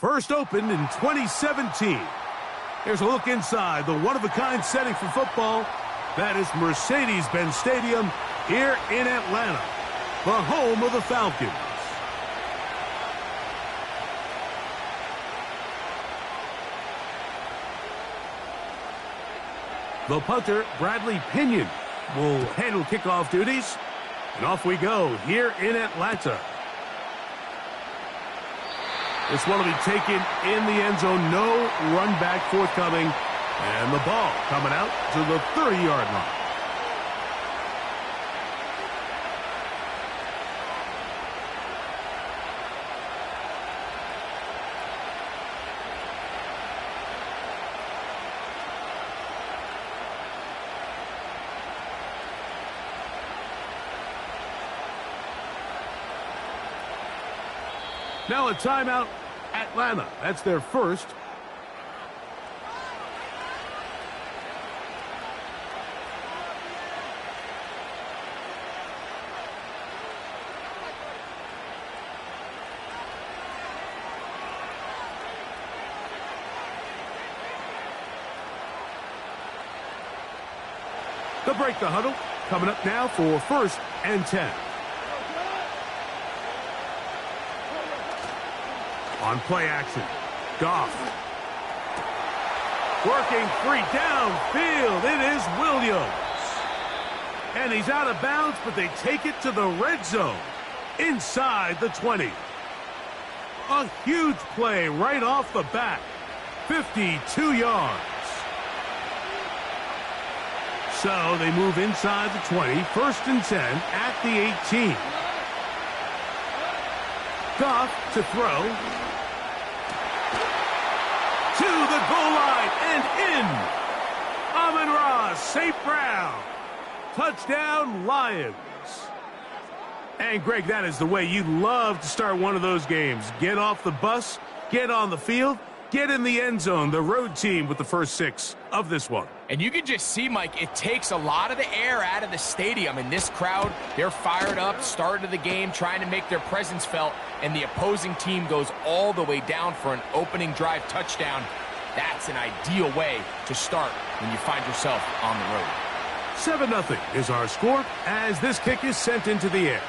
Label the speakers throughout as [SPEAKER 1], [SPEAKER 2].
[SPEAKER 1] First opened in 2017. Here's a look inside the one-of-a-kind setting for football. That is Mercedes-Benz Stadium here in Atlanta, the home of the Falcons. The punter, Bradley Pinion, will handle kickoff duties. And off we go here in Atlanta. This one will be taken in the end zone. No run back forthcoming. And the ball coming out to the 30-yard line. Now a timeout, Atlanta. That's their first. They'll break the huddle. Coming up now for 1st and 10. On play action, Goff. Working free downfield. It is Williams. And he's out of bounds, but they take it to the red zone inside the 20. A huge play right off the bat. 52 yards. So they move inside the 20. 1st and 10 at the 18. Goff to throw. To the goal line and in. Amon-Ra St. Brown. Touchdown, Lions. And, Greg, that is the way you love to start one of those games. Get off the bus, get on the field, get in the end zone. The road team with the first 6 of this one.
[SPEAKER 2] And you can just see, Mike, it takes a lot of the air out of the stadium. And this crowd, they're fired up, start of the game, trying to make their presence felt. And the opposing team goes all the way down for an opening drive touchdown. That's an ideal way to start when you find yourself on the road.
[SPEAKER 1] 7-0 is our score as this kick is sent into the air.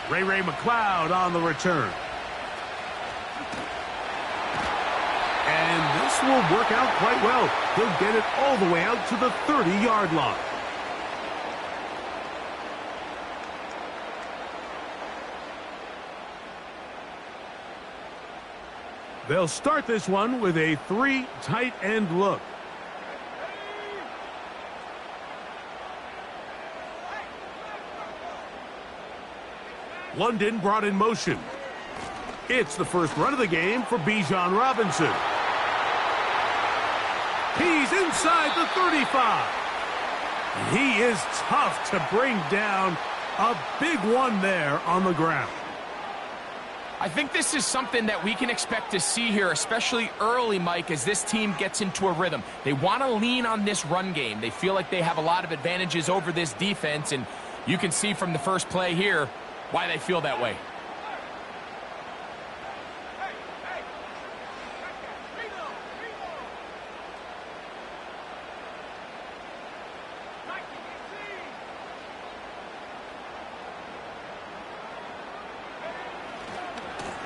[SPEAKER 1] Ray McCloud on the return. And this will work out quite well. He'll get it all the way out to the 30-yard line. They'll start this one with a 3 tight end look. London brought in motion. It's the first run of the game for Bijan Robinson. He's inside the 35. And he is tough to bring down. A big one there on the ground.
[SPEAKER 2] I think this is something that we can expect to see here, especially early, Mike, as this team gets into a rhythm. They want to lean on this run game. They feel like they have a lot of advantages over this defense, and you can see from the first play here why they feel that way.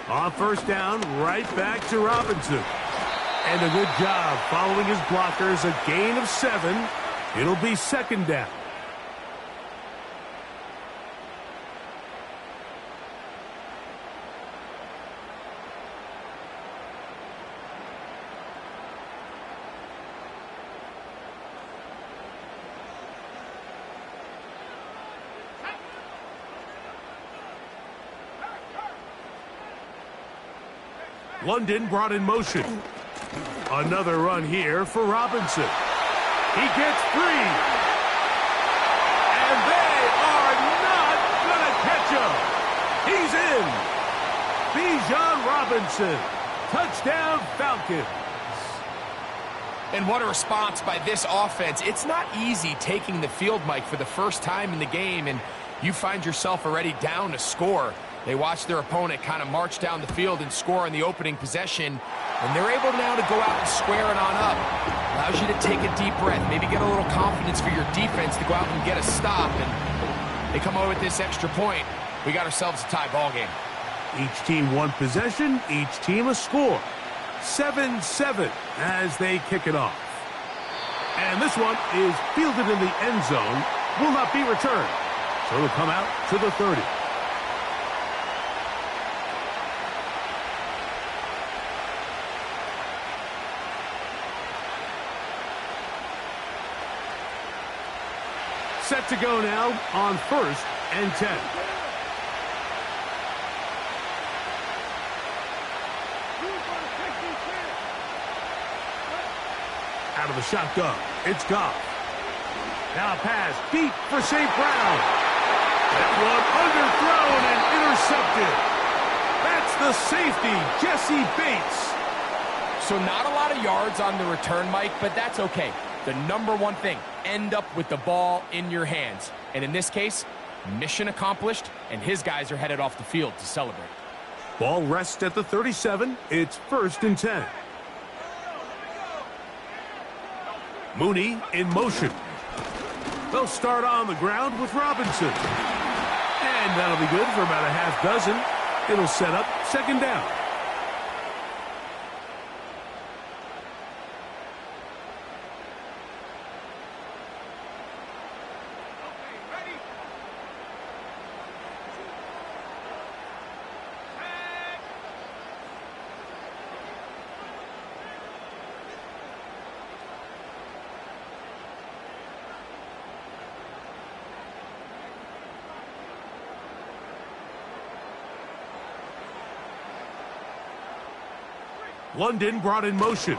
[SPEAKER 1] On first down, right back to Robinson. And a good job following his blockers. A gain of 7. It'll be 2nd down. London brought in motion. Another run here for Robinson. He gets free. And they are not going to catch him. He's in. Bijan Robinson. Touchdown, Falcons.
[SPEAKER 2] And what a response by this offense. It's not easy taking the field, Mike, for the first time in the game, and you find yourself already down to score. They watch their opponent kind of march down the field and score in the opening possession, and they're able now to go out and square it on up. Allows you to take a deep breath, maybe get a little confidence for your defense to go out and get a stop, and they come away with this extra point. We got ourselves a tie ball game.
[SPEAKER 1] Each team one possession, each team a score. 7-7 as they kick it off. And this one is fielded in the end zone, will not be returned. So it'll come out to the 30. Set to go now on 1st and 10. Out of the shotgun, it's Goff. Now pass deep for St. Brown. That one underthrown and intercepted. That's the safety, Jesse Bates.
[SPEAKER 2] So not a lot of yards on the return, Mike, but that's okay. The number one thing, end up with the ball in your hands. And in this case, mission accomplished, and his guys are headed off the field to celebrate.
[SPEAKER 1] Ball rests at the 37. It's 1st and 10. Mooney in motion. They'll start on the ground with Robinson. And that'll be good for about a half dozen. It'll set up 2nd down. London brought in motion.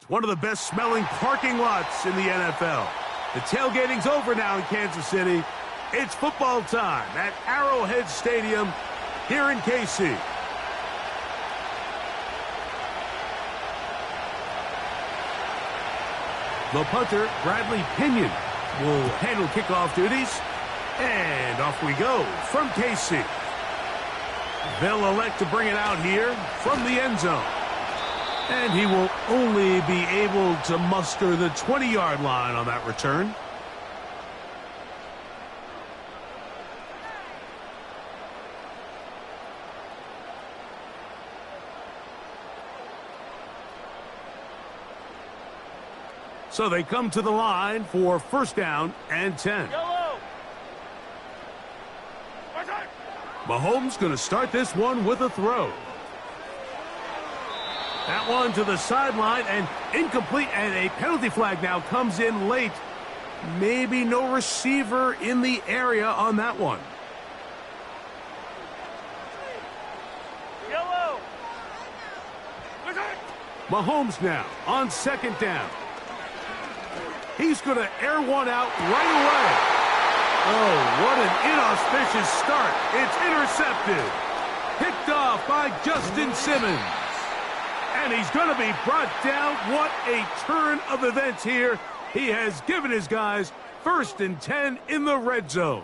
[SPEAKER 1] One of the best smelling parking lots in the NFL. The tailgating's over now in Kansas City. It's football time at Arrowhead Stadium here in KC. The punter, Bradley Pinion, will handle kickoff duties. And off we go from KC. They'll elect to bring it out here from the end zone. And he will only be able to muster the 20-yard line on that return. So they come to the line for 1st down and 10. Mahomes going to start this one with a throw. That one to the sideline and incomplete, and a penalty flag now comes in late. Maybe no receiver in the area on that one. Mahomes now on 2nd down. He's going to air one out right away. Oh, what an inauspicious start. It's intercepted. Picked off by Justin Simmons. And he's going to be brought down. What a turn of events here. He has given his guys 1st and 10 in the red zone.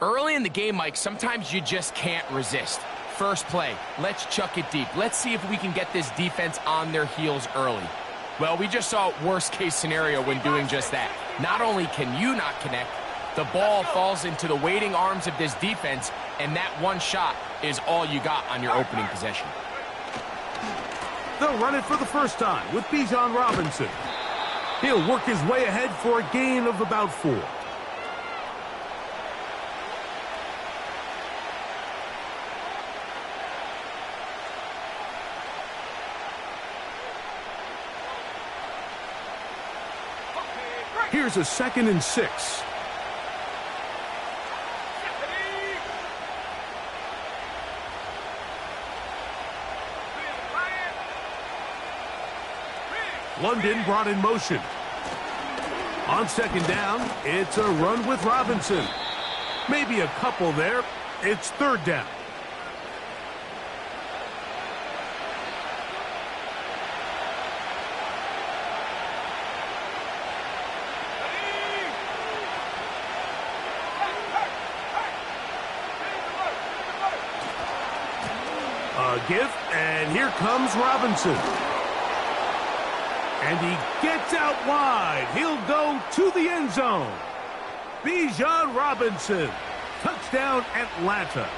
[SPEAKER 2] Early in the game, Mike, sometimes you just can't resist. First play, let's chuck it deep. Let's see if we can get this defense on their heels early. Well, we just saw worst case scenario when doing just that. Not only can you not connect, the ball falls into the waiting arms of this defense, and that one shot is all you got on your opening possession.
[SPEAKER 1] They'll run it for the first time with Bijan Robinson. He'll work his way ahead for a gain of about 4. Here's a 2nd and 6. London brought in motion. On 2nd down, it's a run with Robinson. Maybe a couple there. It's 3rd down. A gift, and here comes Robinson. And he gets out wide. He'll go to the end zone. Bijan Robinson. Touchdown, Atlanta.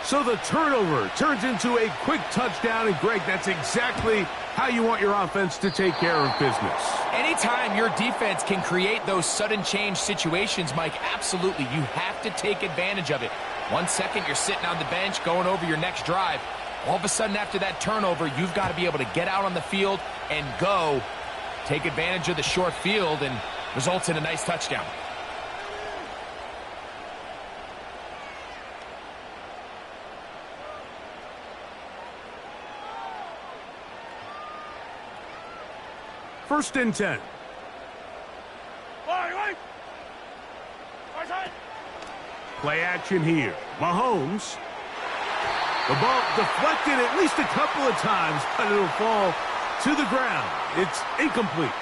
[SPEAKER 1] So the turnover turns into a quick touchdown. And, Greg, that's exactly how you want your offense to take care of business.
[SPEAKER 2] Anytime your defense can create those sudden change situations, Mike, absolutely, you have to take advantage of it. 1 second, you're sitting on the bench going over your next drive. All of a sudden, after that turnover, you've got to be able to get out on the field and go. Take advantage of the short field and results in a nice touchdown.
[SPEAKER 1] First and 10. Play action here. Mahomes. The ball deflected at least a couple of times, but it'll fall to the ground. It's incomplete.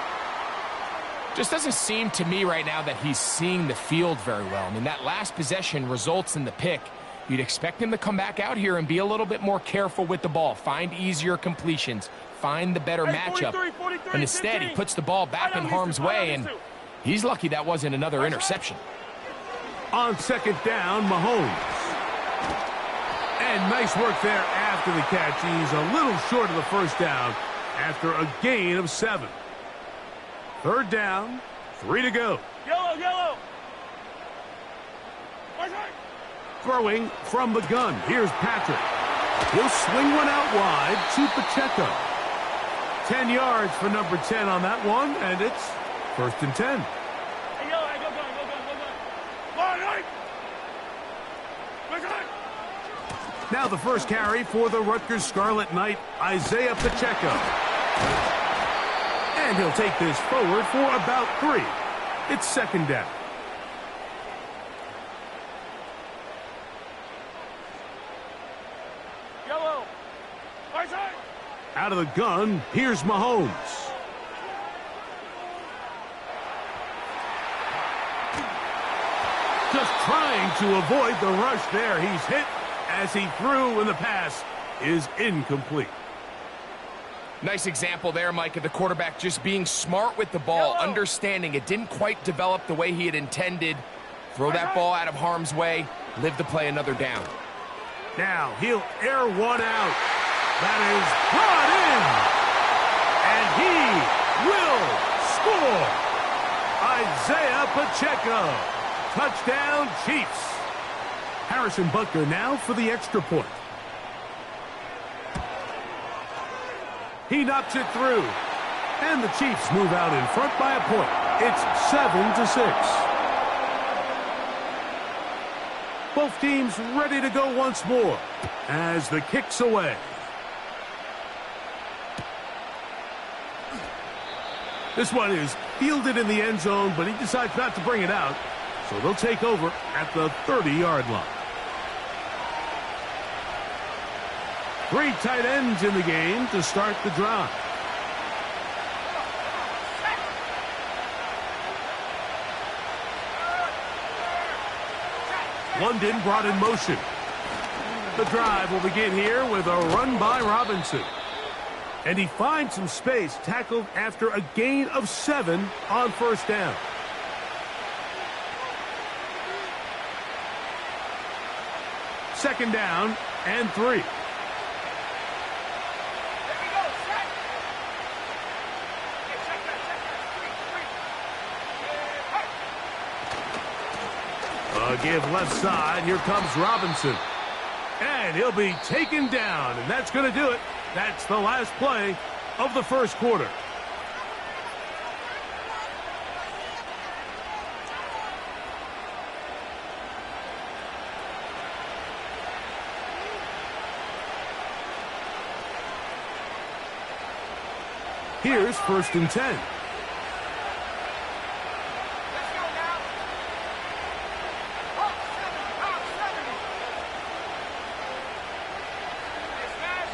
[SPEAKER 2] Just doesn't seem to me right now that he's seeing the field very well. I mean, that last possession results in the pick. You'd expect him to come back out here and be a little bit more careful with the ball, find easier completions, find the better matchup.
[SPEAKER 3] 43,
[SPEAKER 2] And instead, he puts the ball back in harm's way, and he's lucky that wasn't another interception.
[SPEAKER 1] On 2nd down, Mahomes. And nice work there after the catch. He's a little short of the 1st down after a gain of 7. 3rd down, 3 to go.
[SPEAKER 3] Yellow.
[SPEAKER 1] Throwing from the gun. Here's Patrick. He'll swing one out wide to Pacheco. 10 yards for number 10 on that one, and it's 1st and 10. Now the first carry for the Rutgers Scarlet Knight, Isaiah Pacheco. And he'll take this forward for about 3. It's 2nd down.
[SPEAKER 3] Yellow.
[SPEAKER 1] Out of the gun, here's Mahomes. Just trying to avoid the rush there. He's hit as he threw, and the pass is incomplete.
[SPEAKER 2] Nice example there, Mike, of the quarterback just being smart with the ball, understanding it didn't quite develop the way he had intended. Throw that ball out of harm's way, live to play another down.
[SPEAKER 1] Now he'll air one out. That is brought in. And he will score. Isaiah Pacheco. Touchdown, Chiefs. Harrison Butker now for the extra point. He knocks it through. And the Chiefs move out in front by a point. It's 7-6. Both teams ready to go once more as the kick's away. This one is fielded in the end zone, but he decides not to bring it out. So they'll take over at the 30-yard line. 3 tight ends in the game to start the drive. London brought in motion. The drive will begin here with a run by Robinson. And he finds some space, tackled after a gain of 7 on 1st down. Second down and 3. A give left side. Here comes Robinson. And he'll be taken down. And that's going to do it. That's the last play of the 1st quarter. Here's 1st and 10.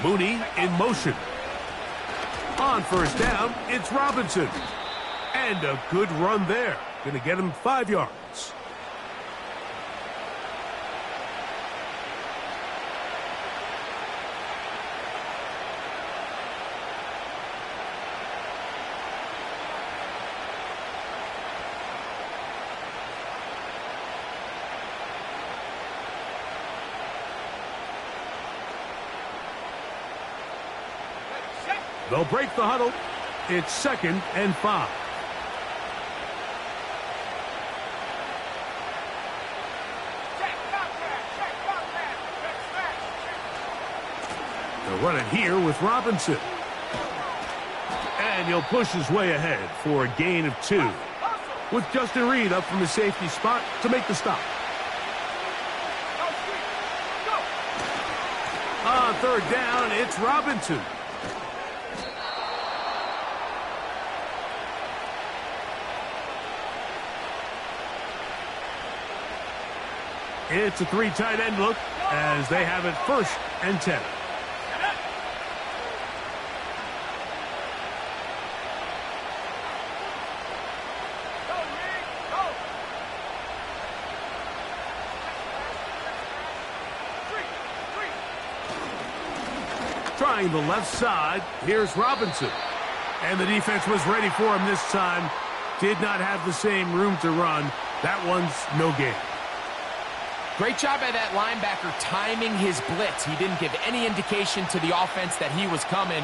[SPEAKER 1] Mooney in motion. On 1st down, it's Robinson. And a good run there. Going to get him 5 yards. They'll break the huddle. It's 2nd and 5. They'll run it here with Robinson. And he'll push his way ahead for a gain of 2. With Justin Reed up from the safety spot to make the stop. On 3rd down, it's Robinson. It's a 3 tight end look as they have it 1st and 10. Trying the left side, here's Robinson. And the defense was ready for him this time. Did not have the same room to run. That one's no gain.
[SPEAKER 2] Great job by that linebacker timing his blitz. He didn't give any indication to the offense that he was coming,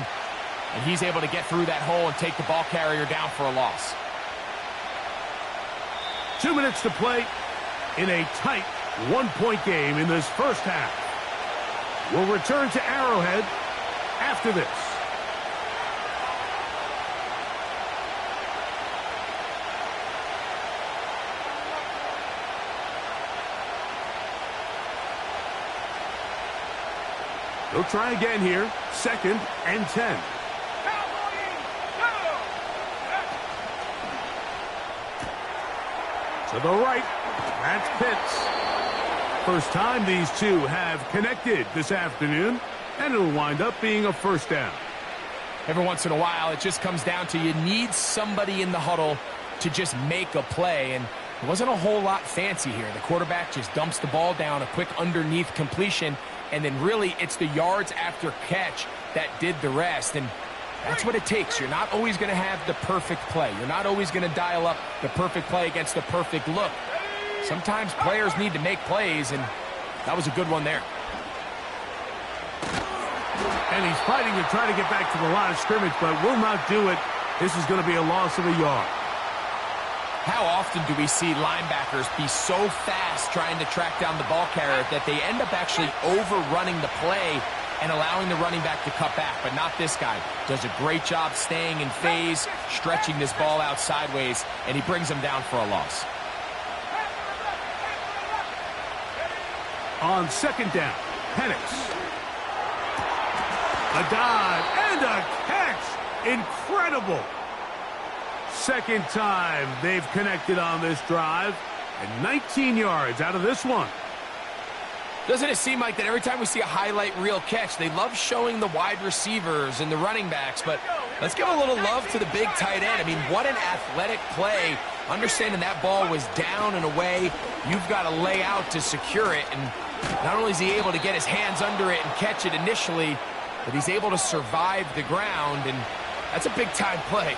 [SPEAKER 2] and he's able to get through that hole and take the ball carrier down for a loss.
[SPEAKER 1] 2 minutes to play in a tight 1-point game in this 1st half. We'll return to Arrowhead after this. They'll try again here. 2nd and 10. To the right. That's Pitts. First time these two have connected this afternoon, and it'll wind up being a 1st down.
[SPEAKER 2] Every once in a while, it just comes down to you need somebody in the huddle to just make a play, and it wasn't a whole lot fancy here. The quarterback just dumps the ball down, a quick underneath completion, and then really it's the yards after catch that did the rest. And that's what it takes. You're not always going to have the perfect play. You're not always going to dial up the perfect play against the perfect look. Sometimes players need to make plays, and that was a good one there.
[SPEAKER 1] And he's fighting to try to get back to the line of scrimmage, but will not do it. This is going to be a loss of a yard.
[SPEAKER 2] How often do we see linebackers be so fast trying to track down the ball carrier that they end up actually overrunning the play and allowing the running back to cut back? But not this guy. Does a great job staying in phase, stretching this ball out sideways, and he brings him down for a loss.
[SPEAKER 1] On 2nd down, Penix. A dive and a catch. Incredible. 2nd time they've connected on this drive, and 19 yards out of this one.
[SPEAKER 2] Doesn't it seem like that every time we see a highlight reel catch, they love showing the wide receivers and the running backs, but let's give a little love to the big tight end. I mean, what an athletic play. Understanding that ball was down and away, you've got to lay out to secure it, and not only is he able to get his hands under it and catch it initially, but he's able to survive the ground, and that's a big-time play.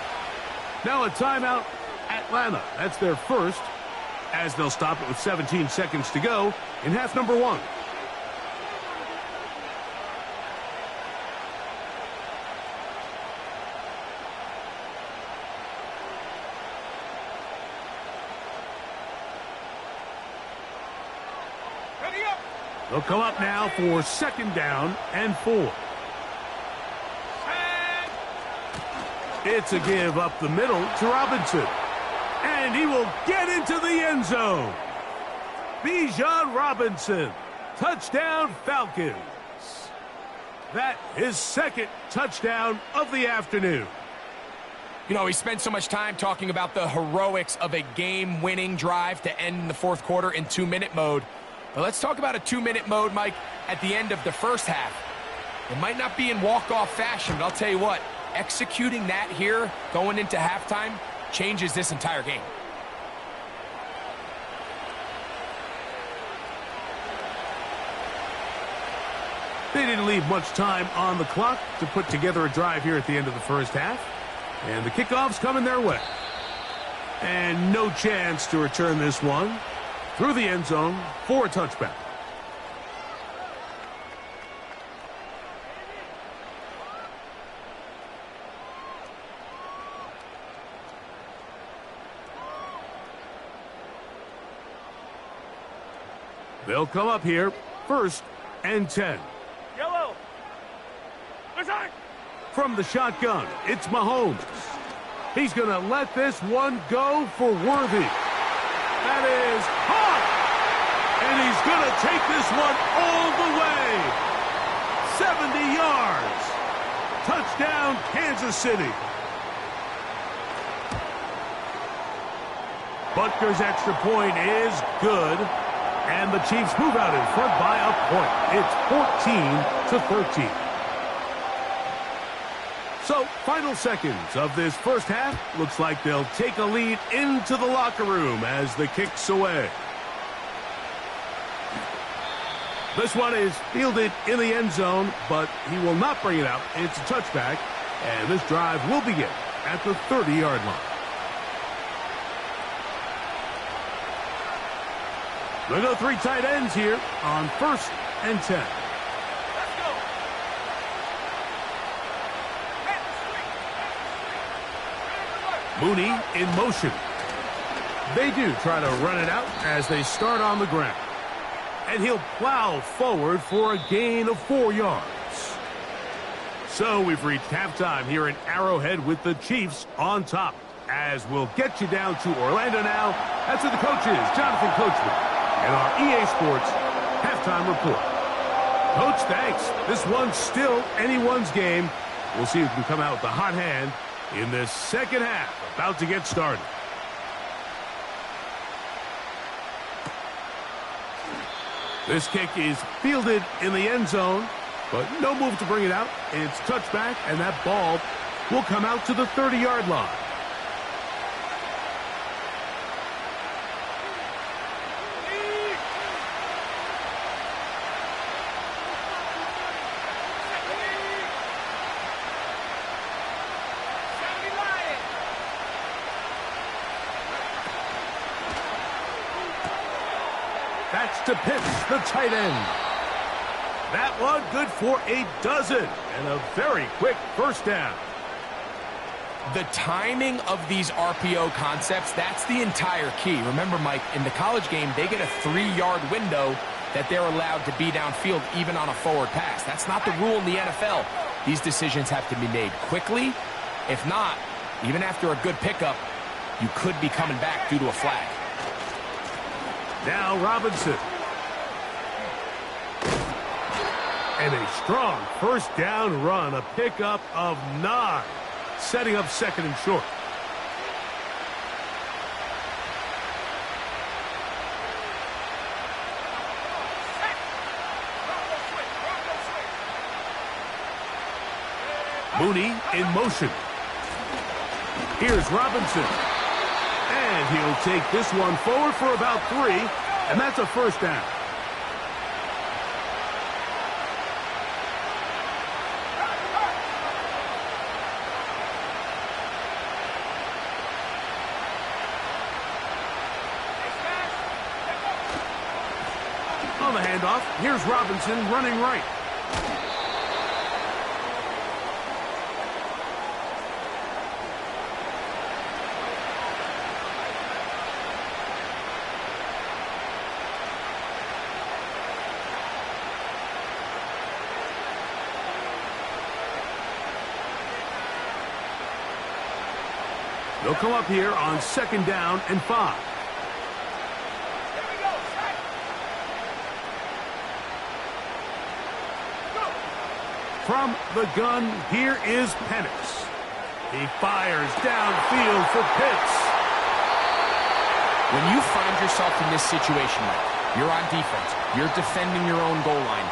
[SPEAKER 1] Now a timeout, Atlanta. That's their 1st, as they'll stop it with 17 seconds to go in half number 1. They'll come up now for 2nd down and 4. It's a give up the middle to Robinson. And he will get into the end zone. Bijan Robinson. Touchdown Falcons. That is 2nd touchdown of the afternoon.
[SPEAKER 2] You know, we spent so much time talking about the heroics of a game-winning drive to end in the fourth quarter in 2-minute mode. But let's talk about a 2-minute mode, Mike, at the end of the first half. It might not be in walk-off fashion, but I'll tell you what, executing that here going into halftime changes this entire game.
[SPEAKER 1] They didn't leave much time on the clock to put together a drive here at the end of the first half. And the kickoff's coming their way. And no chance to return this one through the end zone for a touchback. They'll come up here, 1st and 10.
[SPEAKER 3] Yellow.
[SPEAKER 1] From the shotgun, it's Mahomes. He's going to let this one go for Worthy. That is hot! And he's going to take this one all the way. 70 yards. Touchdown, Kansas City. Butker's extra point is good. And the Chiefs move out in front by a point. It's 14-13. So, final seconds of this first half. Looks like they'll take a lead into the locker room as the kick's away. This one is fielded in the end zone, but he will not bring it out. It's a touchback, and this drive will begin at the 30-yard line. They'll go 3 tight ends here on 1st and 10. Mooney in motion. They do try to run it out as they start on the ground. And he'll plow forward for a gain of 4 yards. So we've reached halftime here in Arrowhead with the Chiefs on top. As we'll get you down to Orlando now. That's with the coaches, Jonathan Coachman, and our EA Sports halftime report. Coach, thanks. This one's still anyone's game. We'll see who can come out with the hot hand in this second half, about to get started. This kick is fielded in the end zone, but no move to bring it out. It's touchback, and that ball will come out to the 30-yard line. That's to Pitts, the tight end. That one good for a dozen and a very quick first down.
[SPEAKER 2] The timing of these RPO concepts, that's the entire key. Remember, Mike, in the college game, they get a 3-yard window that they're allowed to be downfield even on a forward pass. That's not the rule in the NFL. These decisions have to be made quickly. If not, even after a good pickup, you could be coming back due to a flag.
[SPEAKER 1] Now Robinson. And a strong first down run, a pickup of 9, setting up 2nd and short. Mooney in motion. Here's Robinson. And he'll take this one forward for about 3, and that's a first down. On the handoff, here's Robinson running right. They'll come up here on 2nd down and 5. From the gun, here is Penix. He fires downfield for Pitts.
[SPEAKER 2] When you find yourself in this situation, Mike, you're on defense, you're defending your own goal line,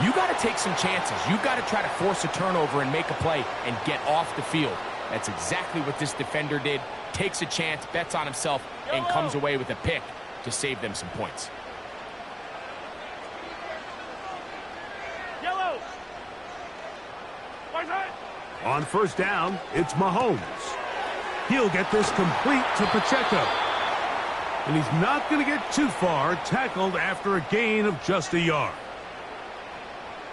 [SPEAKER 2] you got to take some chances. You got to try to force a turnover and make a play and get off the field. That's exactly what this defender did. Takes a chance, bets on himself, and comes away with a pick to save them some points.
[SPEAKER 3] Yellow.
[SPEAKER 1] On first down, it's Mahomes. He'll get this complete to Pacheco. And he's not going to get too far, tackled after a gain of just a yard.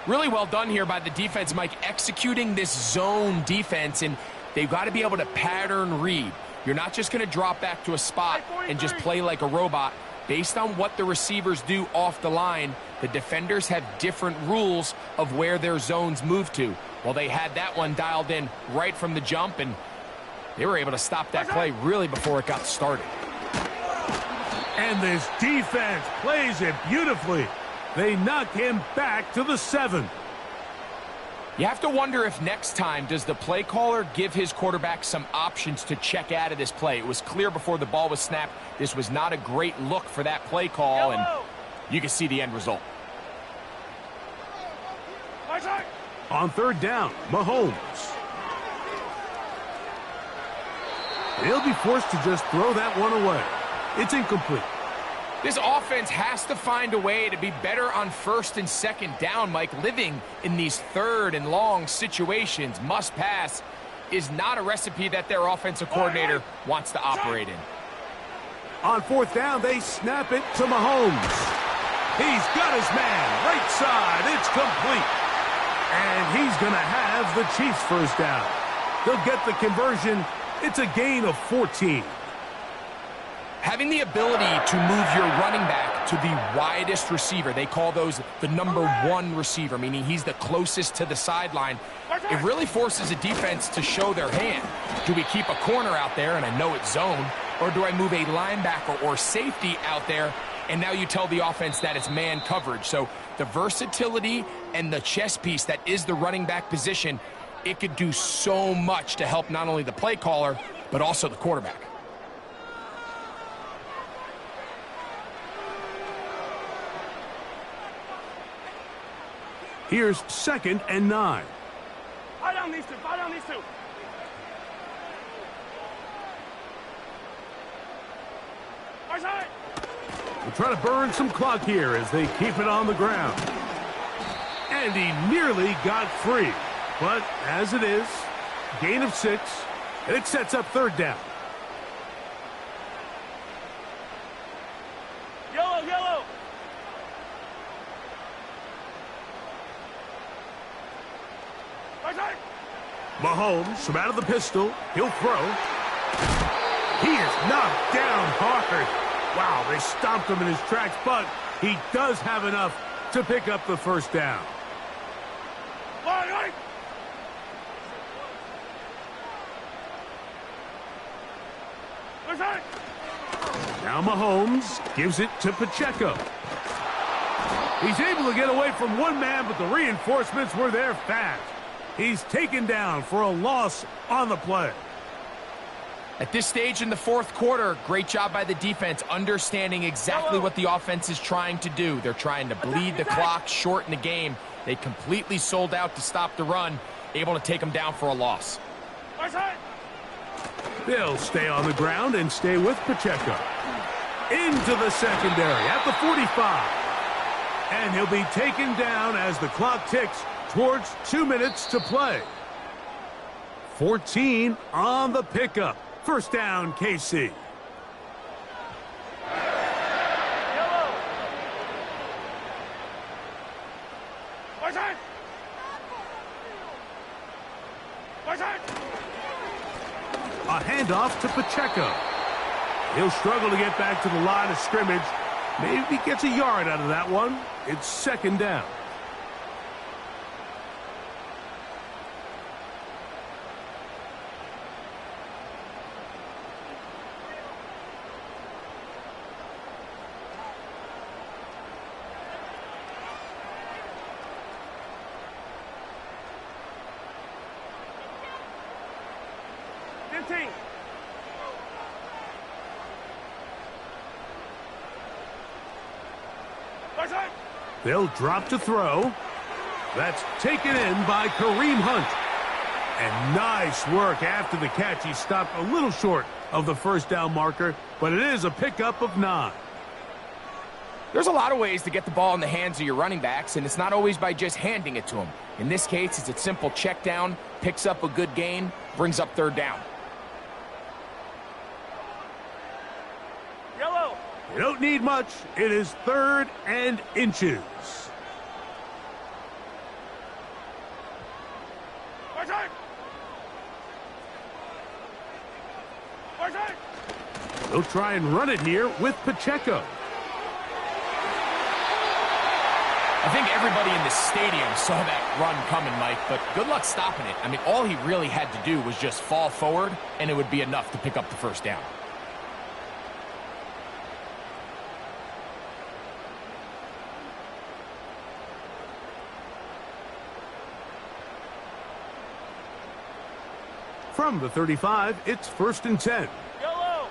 [SPEAKER 2] Really well done here by the defense, Mike, executing this zone defense, and they've got to be able to pattern read. You're not just going to drop back to a spot and just play like a robot. Based on what the receivers do off the line, the defenders have different rules of where their zones move to. Well, they had that one dialed in right from the jump, and they were able to stop that play really before it got started.
[SPEAKER 1] And this defense plays it beautifully. They knock him back to the 7.
[SPEAKER 2] You have to wonder if next time does the play caller give his quarterback some options to check out of this play. It was clear before the ball was snapped. This was not a great look for that play call, and you can see the end result.
[SPEAKER 1] On third down, Mahomes. He'll be forced to just throw that one away. It's incomplete.
[SPEAKER 2] This offense has to find a way to be better on first and second down, Mike. Living in these third and long situations, must pass, is not a recipe that their offensive coordinator wants to operate in.
[SPEAKER 1] On fourth down, they snap it to Mahomes. He's got his man, right side, it's complete. And he's going to have the Chiefs first down. They'll get the conversion. It's a gain of 14.
[SPEAKER 2] Having the ability to move your running back to the widest receiver, they call those the number 1 receiver, meaning he's the closest to the sideline. It really forces a defense to show their hand. Do we keep a corner out there, and I know it's zone, or do I move a linebacker or safety out there, and now you tell the offense that it's man coverage? So the versatility and the chess piece that is the running back position, it could do so much to help not only the play caller, but also the quarterback.
[SPEAKER 1] Here's 2nd and 9.
[SPEAKER 3] Fire down these two. Fire down these two.
[SPEAKER 1] We'll try to burn some clock here as they keep it on the ground. And he nearly got free. But as it is, gain of 6, and it sets up third down.
[SPEAKER 3] Yellow, yellow.
[SPEAKER 1] Mahomes from out of the pistol. He'll throw. He is knocked down hard. Wow, they stomped him in his tracks, but he does have enough to pick up the first down. Now Mahomes gives it to Pacheco. He's able to get away from one man, but the reinforcements were there fast. He's taken down for a loss on the play.
[SPEAKER 2] At this stage in the fourth quarter, great job by the defense, understanding exactly what the offense is trying to do. They're trying to bleed the clock, shorten the game. They completely sold out to stop the run, able to take them down for a loss.
[SPEAKER 1] They'll stay on the ground and stay with Pacheco. Into the secondary at the 45. And he'll be taken down as the clock ticks towards 2 minutes to play. 14 on the pickup. First down, KC. A handoff to Pacheco. He'll struggle to get back to the line of scrimmage. Maybe he gets a yard out of that one. It's second down.
[SPEAKER 3] 17.
[SPEAKER 1] They'll drop to throw. That's taken in by Kareem Hunt. And nice work after the catch. He stopped a little short of the first down marker, but it is a pickup of 9.
[SPEAKER 2] There's a lot of ways to get the ball in the hands of your running backs, and it's not always by just handing it to them. In this case, it's a simple check down, picks up a good gain, brings up 3rd down.
[SPEAKER 3] Yellow.
[SPEAKER 1] You don't need much. It is 3rd and inches. They'll try and run it here with Pacheco.
[SPEAKER 2] I think everybody in the stadium saw that run coming, Mike, but good luck stopping it. I mean, all he really had to do was just fall forward, and it would be enough to pick up the 1st down.
[SPEAKER 1] From the 35, it's 1st and 10.
[SPEAKER 3] Yellow.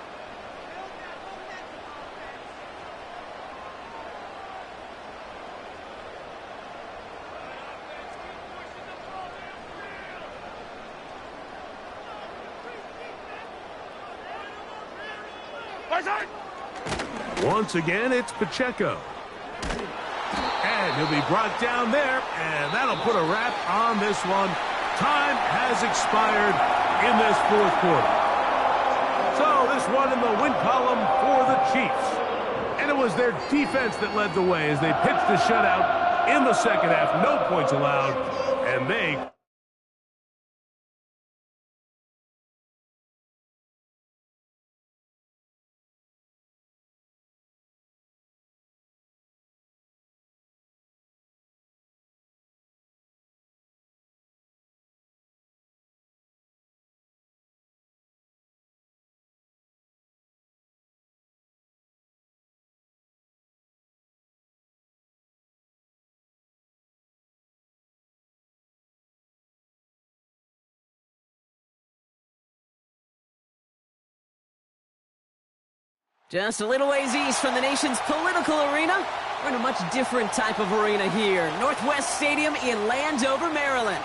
[SPEAKER 1] Once again, it's Pacheco. And he'll be brought down there, and that'll put a wrap on this one. Time has expired in this 4th quarter. So this one in the win column for the Chiefs. And it was their defense that led the way as they pitched a shutout in the 2nd half. No points allowed, and they...
[SPEAKER 4] Just a little ways east from the nation's political arena, we're in a much different type of arena here. Northwest Stadium in Landover, Maryland.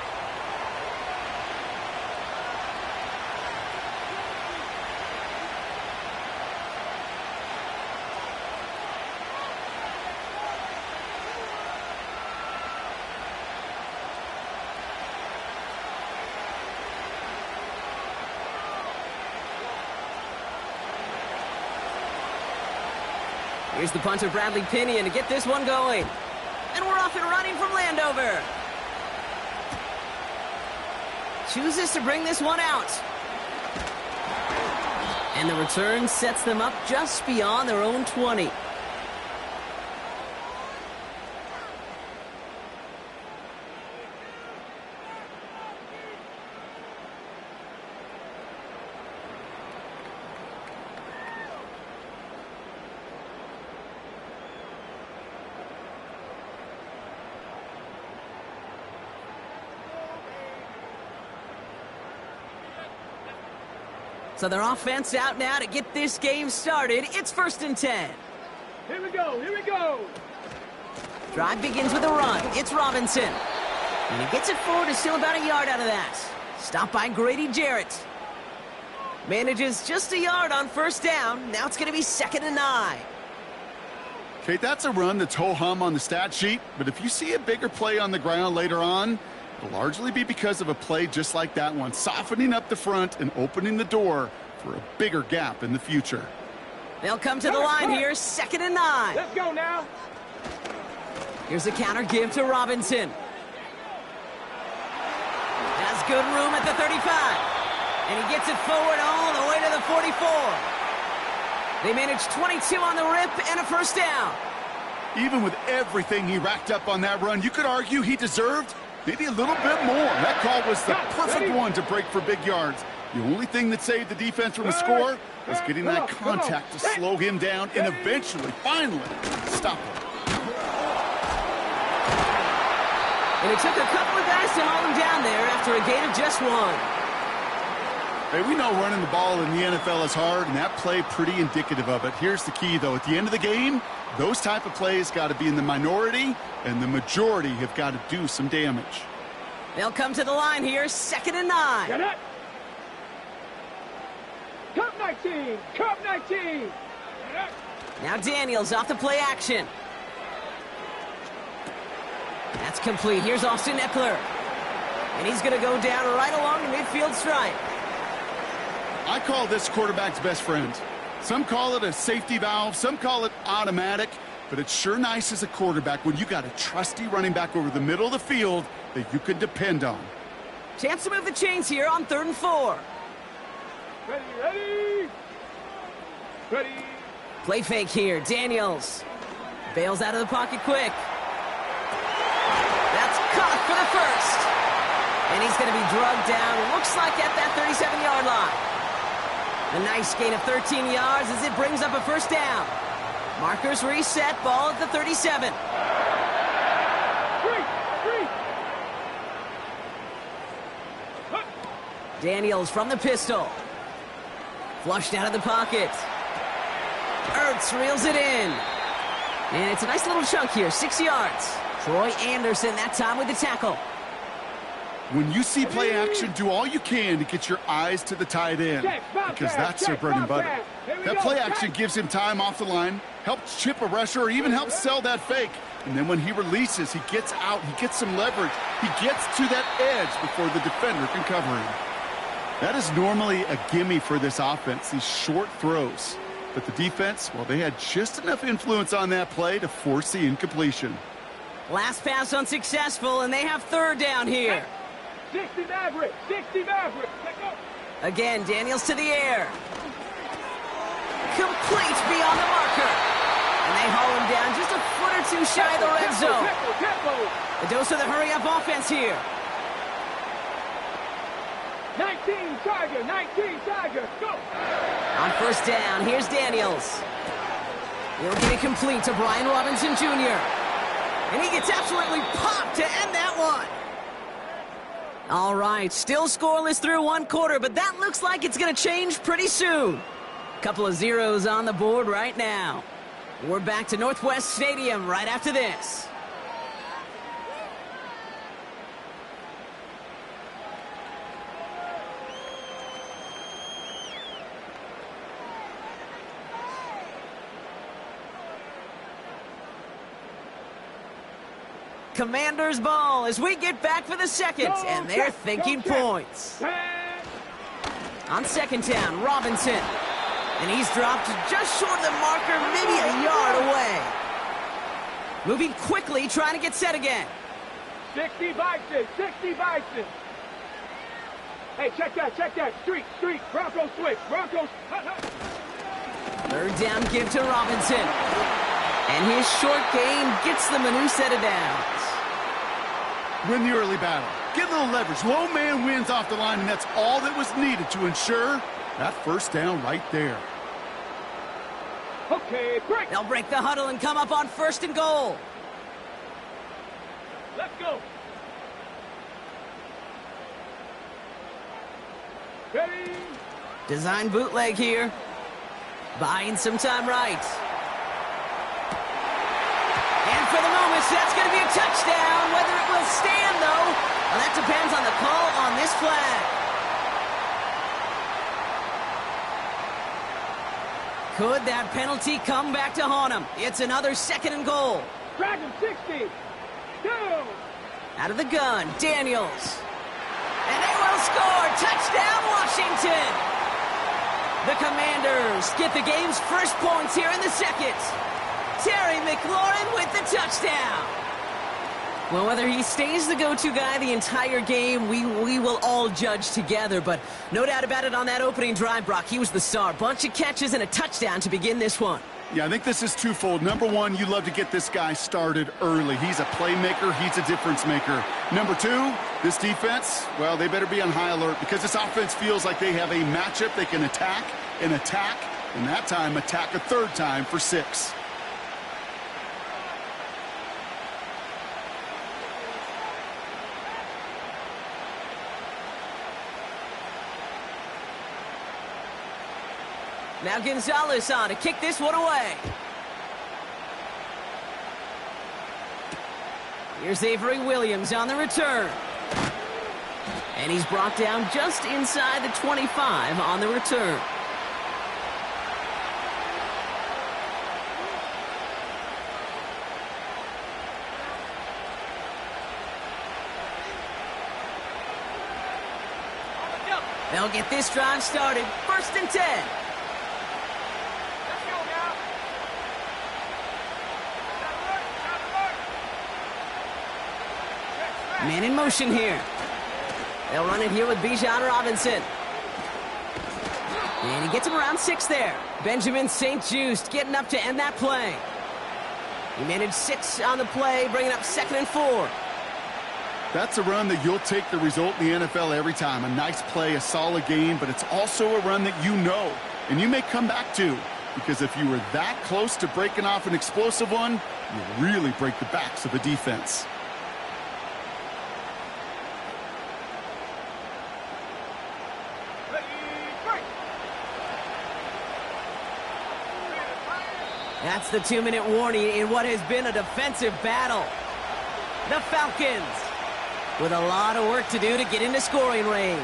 [SPEAKER 4] Here's the punter, Bradley Pinion, to get this one going. And we're off and running from Landover. Chooses to bring this one out. And the return sets them up just beyond their own 20. So their offense out now to get this game started. It's 1st and 10.
[SPEAKER 3] Here we go. Here we go.
[SPEAKER 4] Drive begins with a run. It's Robinson. And he gets it forward to still about a yard out of that. Stopped by Grady Jarrett. Manages just a yard on 1st down. Now it's going to be 2nd and 9.
[SPEAKER 5] Okay, that's a run that's ho-hum on the stat sheet, but if you see a bigger play on the ground later on, it'll largely be because of a play just like that one, softening up the front and opening the door for a bigger gap in the future.
[SPEAKER 4] They'll come to the line here, 2nd and 9.
[SPEAKER 3] Let's go now.
[SPEAKER 4] Here's a counter give to Robinson. Has good room at the 35. And he gets it forward all the way to the 44. They manage 22 on the rip and a 1st down.
[SPEAKER 5] Even with everything he racked up on that run, you could argue he deserved maybe a little bit more. That call was the perfect one to break for big yards. The only thing that saved the defense from a score was getting that contact to slow him down and eventually, finally, stop him.
[SPEAKER 4] And it took a couple of guys to hold him down there after a gain of just 1.
[SPEAKER 5] Hey, we know running the ball in the NFL is hard, and that play pretty indicative of it. Here's the key, though. At the end of the game, those type of plays got to be in the minority, and the majority have got to do some damage.
[SPEAKER 4] They'll come to the line here, 2nd and 9.
[SPEAKER 3] Get it. Cup 19. Cup 19.
[SPEAKER 4] Now Daniels off the play action. That's complete. Here's Austin Eckler. And he's going to go down right along the midfield stripe.
[SPEAKER 5] I call this quarterback's best friend. Some call it a safety valve, some call it automatic, but it's sure nice as a quarterback when you got a trusty running back over the middle of the field that you can depend on.
[SPEAKER 4] Chance to move the chains here on 3rd and 4.
[SPEAKER 3] Ready, ready. Ready.
[SPEAKER 4] Play fake here. Daniels bails out of the pocket quick. That's caught for the first. And he's going to be drugged down, looks like at that 37-yard line. A nice gain of 13 yards as it brings up a first down. Markers reset, ball at the 37. Daniels from the pistol. Flushed out of the pocket. Ertz reels it in. And it's a nice little chunk here, 6 yards. Troy Anderson that time with the tackle.
[SPEAKER 5] When you see play action, do all you can to get your eyes to the tight end, because that's their bread and butter. That play action gives him time off the line, helps chip a rusher, or even helps sell that fake. And then when he releases, he gets out, he gets some leverage. He gets to that edge before the defender can cover him. That is normally a gimme for this offense, these short throws. But the defense, well, they had just enough influence on that play to force the incompletion.
[SPEAKER 4] Last pass unsuccessful, and they have 3rd down here.
[SPEAKER 3] 60 Maverick. 60 Maverick.
[SPEAKER 4] Again, Daniels to the air. Complete beyond the marker. And they haul him down just a foot or two shy of the red zone. A dose of the hurry-up offense here.
[SPEAKER 3] 19 Tiger. 19 Tiger. Go.
[SPEAKER 4] On 1st down, here's Daniels. He'll get it complete to Brian Robinson Jr. And he gets absolutely popped to end that one. All right, still scoreless through 1 quarter, but that looks like it's going to change pretty soon. Couple of zeros on the board right now. We're back to Northwest Stadium right after this. Commanders ball as we get back for the 2nd, and they're thinking points. On 2nd down, Robinson. And he's dropped just short of the marker, maybe a yard away. Moving quickly, trying to get set again.
[SPEAKER 3] 60 Bison. 60 Bison. Hey, check that. Street. Broncos switch. Broncos.
[SPEAKER 4] 3rd down give to Robinson. And his short gain gets them a new set of downs.
[SPEAKER 5] Win the early battle. Get a little leverage. Low man wins off the line, and that's all that was needed to ensure that 1st down right there.
[SPEAKER 3] Okay, break.
[SPEAKER 4] They'll break the huddle and come up on 1st and goal.
[SPEAKER 3] Let's go. Ready.
[SPEAKER 4] Design bootleg here. Buying some time right. And for the moment, that's going to be a touchdown. Whether it will stand, though, well, that depends on the call on this flag. Could that penalty come back to haunt him? It's another 2nd and goal.
[SPEAKER 3] Drag him 60. Down.
[SPEAKER 4] Out of the gun, Daniels. And they will score. Touchdown, Washington. The Commanders get the game's first points here in the 2nd. Terry McLaurin with the touchdown. Well, whether he stays the go-to guy the entire game, we will all judge together. But no doubt about it on that opening drive, Brock, he was the star. Bunch of catches and a touchdown to begin this one.
[SPEAKER 5] Yeah, I think this is twofold. Number one, you love to get this guy started early. He's a playmaker. He's a difference maker. Number two, this defense, well, they better be on high alert because this offense feels like they have a matchup they can attack, and that time attack a 3rd time for 6.
[SPEAKER 4] Now Gonzalez on to kick this one away. Here's Avery Williams on the return. And he's brought down just inside the 25 on the return. They'll get this drive started. 1st and 10. Man in motion here. They'll run it here with Bijan Robinson. And he gets him around 6 there. Benjamin St-Juste getting up to end that play. He managed 6 on the play, bringing up 2nd and 4.
[SPEAKER 5] That's a run that you'll take the result in the NFL every time. A nice play, a solid game, but it's also a run that you know and you may come back to, because if you were that close to breaking off an explosive one, you really break the backs of the defense.
[SPEAKER 4] That's the 2-minute warning in what has been a defensive battle. The Falcons with a lot of work to do to get into scoring range.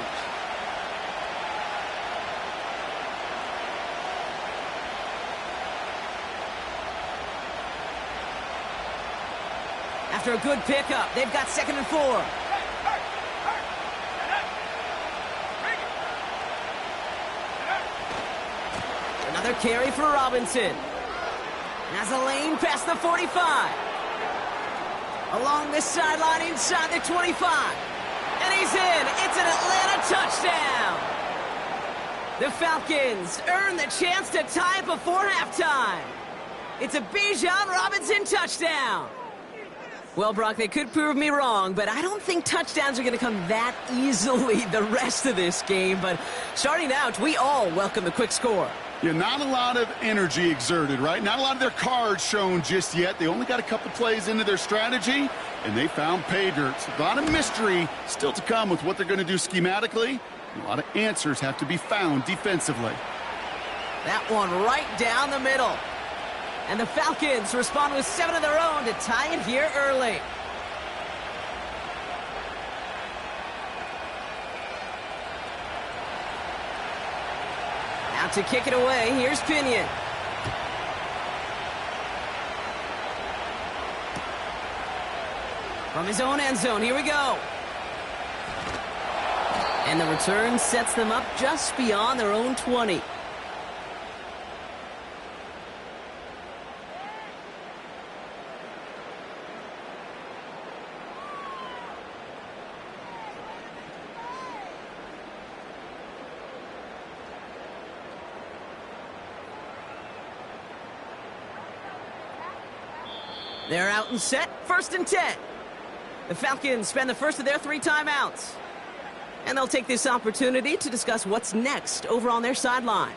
[SPEAKER 4] After a good pickup, they've got 2nd and 4. Another carry for Robinson. Has a lane past the 45. Along the sideline inside the 25. And he's in. It's an Atlanta touchdown. The Falcons earn the chance to tie it before halftime. It's a Bijan Robinson touchdown. Well, Brock, they could prove me wrong, but I don't think touchdowns are going to come that easily the rest of this game. But starting out, we all welcome the quick score.
[SPEAKER 5] Yeah, not a lot of energy exerted, right? Not a lot of their cards shown just yet. They only got a couple plays into their strategy, and they found pay dirt. A lot of mystery still to come with what they're going to do schematically. A lot of answers have to be found defensively.
[SPEAKER 4] That one right down the middle. And the Falcons respond with 7 of their own to tie it here early. Now to kick it away, here's Pinion. From his own end zone, here we go. And the return sets them up just beyond their own 20. They're out and set, 1st and 10. The Falcons spend the first of their 3 timeouts. And they'll take this opportunity to discuss what's next over on their sideline.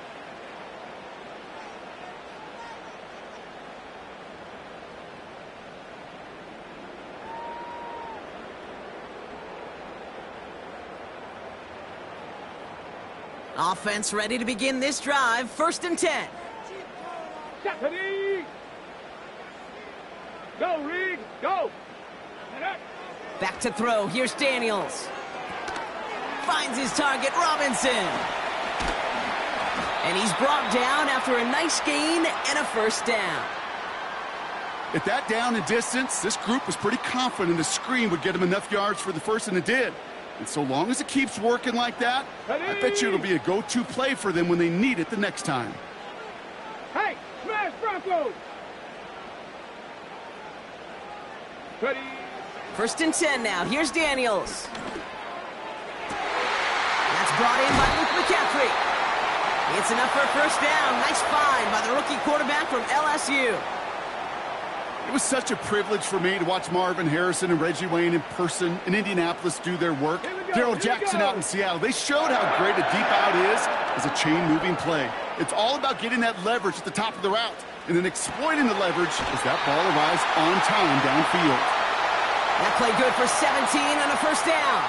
[SPEAKER 4] Offense ready to begin this drive, 1st and 10.
[SPEAKER 3] Go, Reed, go!
[SPEAKER 4] Back to throw, here's Daniels. Finds his target, Robinson. And he's brought down after a nice gain and a 1st down.
[SPEAKER 5] At that down and distance, this group was pretty confident the screen would get them enough yards for the 1st, and it did. And so long as it keeps working like that, I bet you it'll be a go-to play for them when they need it the next time.
[SPEAKER 3] Hey, smash Broncos! Ready.
[SPEAKER 4] 1st and 10 now. Here's Daniels. That's brought in by Luke McCaffrey. It's enough for a 1st down. Nice find by the rookie quarterback from LSU.
[SPEAKER 5] It was such a privilege for me to watch Marvin Harrison and Reggie Wayne in person in Indianapolis do their work. Darrell Jackson out in Seattle. They showed how great a deep out is as a chain-moving play. It's all about getting that leverage at the top of the route and then exploiting the leverage as that ball arrives on time downfield.
[SPEAKER 4] That play good for 17 and a 1st down.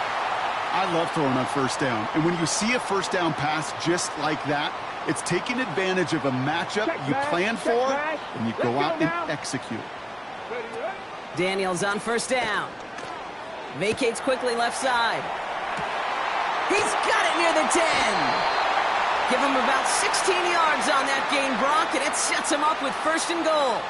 [SPEAKER 5] I love throwing on first down. And when you see a first down pass just like that, it's taking advantage of a matchup you plan for, and you go out and execute.
[SPEAKER 4] Daniels on first down. Vacates quickly left side. He's got it near the 10. Give him about 16 yards on that gain, Brock, and it sets him up with first and goal.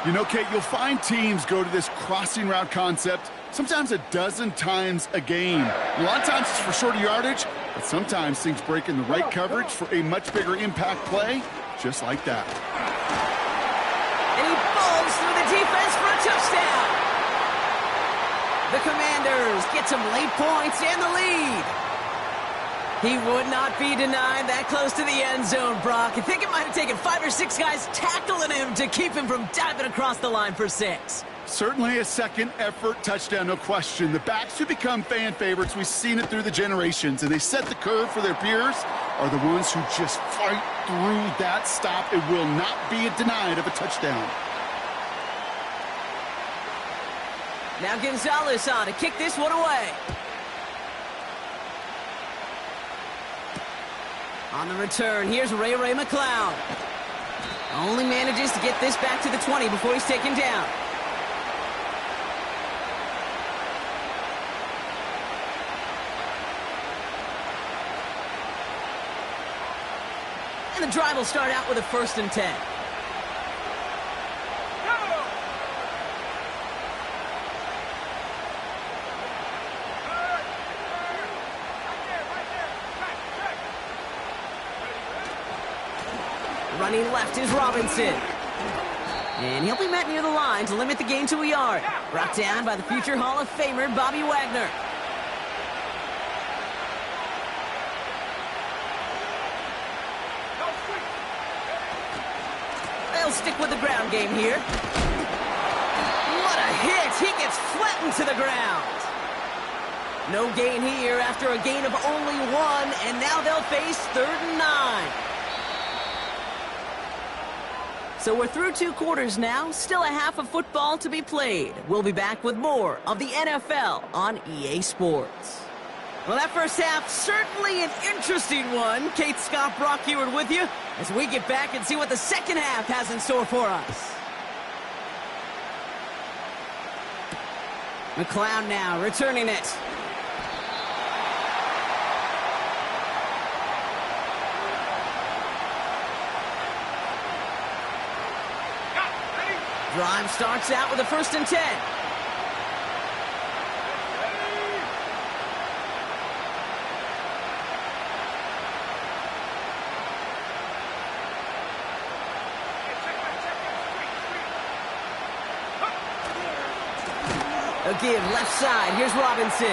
[SPEAKER 5] You know, Kate, you'll find teams go to this crossing route concept sometimes a dozen times a game. A lot of times it's for shorter yardage, but sometimes things break in the right coverage for a much bigger impact play, just like that.
[SPEAKER 4] And he falls through the defense for a touchdown. The Commanders get some late points and the lead. He would not be denied that close to the end zone, Brock. I think it might have taken 5 or 6 guys tackling him to keep him from diving across the line for 6.
[SPEAKER 5] Certainly a second effort touchdown, no question. The backs who become fan favorites, we've seen it through the generations, and they set the curve for their peers, are the ones who just fight through that stop. It will not be denied of a touchdown.
[SPEAKER 4] Now Gonzalez on to kick this one away. On the return, here's Ray McCloud. Only manages to get this back to the 20 before he's taken down. And the drive will start out with a 1st and 10. Running left is Robinson. And he'll be met near the line to limit the gain to a yard. Brought down by the future Hall of Famer, Bobby Wagner. They'll stick with the ground game here. What a hit! He gets flattened to the ground. No gain here after a gain of only 1, and now they'll face 3rd and 9. So we're through 2 quarters now, still a half of football to be played. We'll be back with more of the NFL on EA Sports. Well, that first half, certainly an interesting one. Kate, Scott, Brock Heward with you as we get back and see what the second half has in store for us. McCloud now returning it. Drive starts out with a 1st and 10. A give left side. Here's Robinson.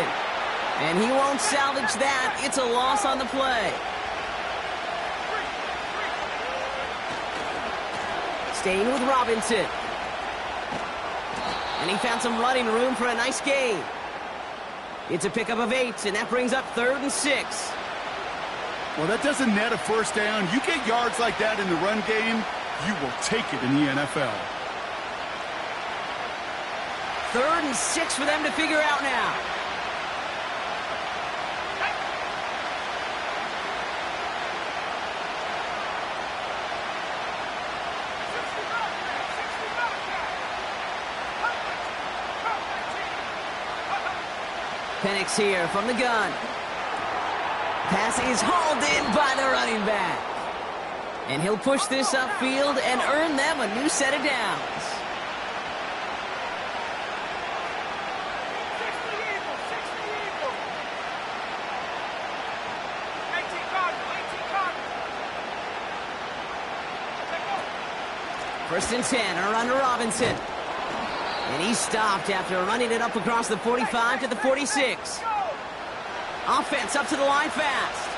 [SPEAKER 4] And he won't salvage that. It's a loss on the play. Staying with Robinson. And he found some running room for a nice gain. It's a pickup of 8, and that brings up 3rd and 6.
[SPEAKER 5] Well, that doesn't net a first down. You get yards like that in the run game, you will take it in the NFL.
[SPEAKER 4] 3rd and 6 for them to figure out now. Penix here from the gun. Pass is hauled in by the running back. And he'll push this upfield and earn them a new set of downs. First and 10, a run to Robinson. And he stopped after running it up across the 45 to the 46. Offense up to the line fast.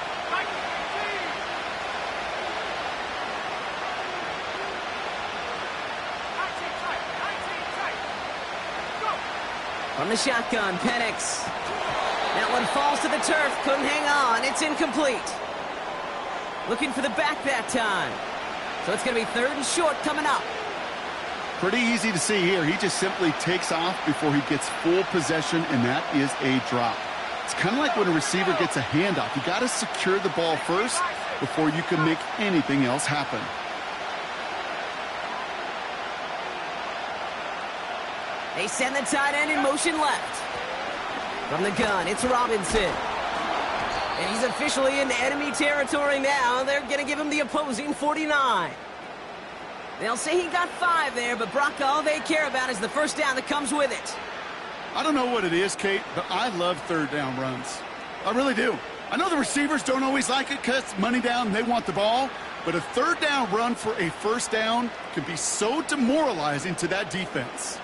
[SPEAKER 4] From the shotgun, Penix. That one falls to the turf, couldn't hang on. It's incomplete. Looking for the back that time. So it's going to be 3rd and short coming up.
[SPEAKER 5] Pretty easy to see here. He just simply takes off before he gets full possession, and that is a drop. It's kind of like when a receiver gets a handoff. You got to secure the ball first before you can make anything else happen.
[SPEAKER 4] They send the tight end in motion left. From the gun, it's Robinson. And he's officially in enemy territory now. They're going to give him the opposing 49. They'll say he got 5 there, but Brock, all they care about is the first down that comes with it.
[SPEAKER 5] I don't know what it is, Kate, but I love third down runs. I really do. I know the receivers don't always like it because it's money down and they want the ball, but a third down run for a first down can be so demoralizing to that defense.